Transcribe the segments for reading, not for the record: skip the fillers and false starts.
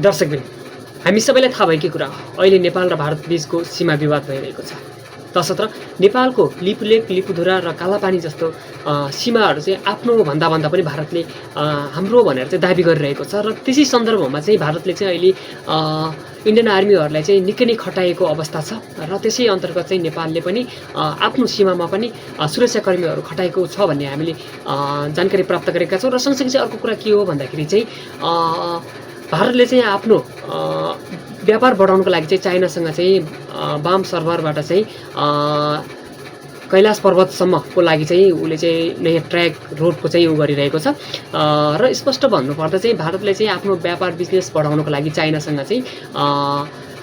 दर्शकबिन, हामी सबैलाई थाहा भएकै कुरा हो, अहिले नेपाल र भारत बीचको सीमा विवाद भइरहेको छ। तसर्थ नेपालको लिपुलेक, लिपुधुरा र कालापानी जस्तो सीमाहरू चाहिँ आफ्नो भन्दा पनि भारतले हाम्रो भनेर चाहिँ दाबी गरिरहेको छ। र त्यसै सन्दर्भमा चाहिँ भारतले चाहिँ अहिले इन्डियन आर्मीहरूलाई चाहिँ निकै नै खटाएको अवस्था छ। र त्यसै अन्तर्गत चाहिँ नेपालले पनि आफ्नो सीमामा पनि सुरक्षाकर्मीहरू खटाएको छ भन्ने हामीले जानकारी प्राप्त गरेका छौँ। र सँगसँगै चाहिँ अर्को कुरा के हो भन्दाखेरि चाहिँ भारतले चाहिँ आफ्नो व्यापार बढाउनको लागि चाहिँ चाइनासँग चाहिँ वाम सर्भरबाट चाहिँ कैलाश पर्वतसम्मको लागि चाहिँ उसले चाहिँ नयाँ ट्र्याक रोडको चाहिँ उ गरिरहेको छ। र स्पष्ट भन्नुपर्दा चाहिँ भारतले चाहिँ आफ्नो व्यापार बिजनेस बढाउनको लागि चाइनासँग चाहिँ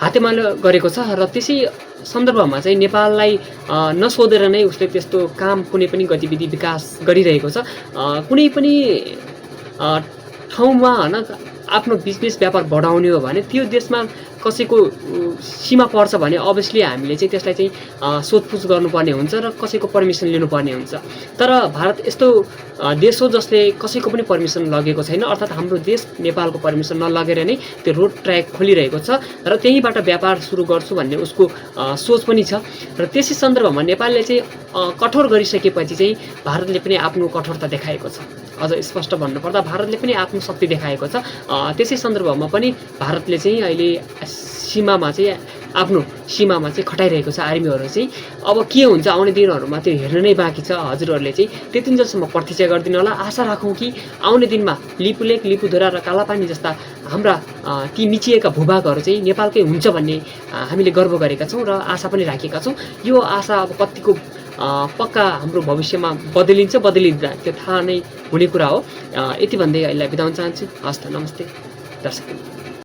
हातेमालो गरेको छ। र त्यसै सन्दर्भमा चाहिँ नेपाललाई नसोधेर नै उसले त्यस्तो काम कुनै पनि गतिविधि विकास गरिरहेको छ। कुनै पनि ठाउँमा हैन आफ्नो बिजनेस व्यापार बढाउने हो भने त्यो देशमा कसैको सीमा पर्छ भने अभियसली हामीले चाहिँ त्यसलाई चाहिँ सोधपुछ गर्नुपर्ने हुन्छ र कसैको पर्मिसन लिनुपर्ने हुन्छ। तर भारत यस्तो देश हो जसले कसैको पनि पर्मिसन लगेको छैन, अर्थात् हाम्रो देश नेपालको पर्मिसन नलगेर नै त्यो रोड ट्र्याक खोलिरहेको छ र त्यहीँबाट व्यापार सुरु गर्छु भन्ने उसको सोच पनि छ। र त्यसै सन्दर्भमा नेपालले चाहिँ कठोर गरिसकेपछि चाहिँ भारतले पनि आफ्नो कठोरता देखाएको छ। अझ स्पष्ट भन्नुपर्दा भारतले पनि आफ्नो शक्ति देखाएको छ। त्यसै सन्दर्भमा पनि भारतले चाहिँ अहिले सीमामा चाहिँ खटाइरहेको छ आर्मीहरू चाहिँ। अब के हुन्छ आउने दिनहरूमा त्यो हेर्न नै बाँकी छ। हजुरहरूले चाहिँ त्यतिन्जेलसम्म प्रतीक्षा गरिदिनु होला। आशा राखौँ कि आउने दिनमा लिपुलेक, लिपुधुरा र कालापानी जस्ता हाम्रा ती मिचिएका भूभागहरू चाहिँ नेपालकै हुन्छ भन्ने हामीले गर्व गरेका छौँ र आशा पनि राखेका छौँ। यो आशा अब कतिको पक्का हाम्रो भविष्यमा बदलिन्छ बदलिँदैन त्यो थाहा नै हुने कुरा हो। यति भन्दै अहिले बिदा हुन चाहन्छु। हस्त, नमस्ते दर्शक।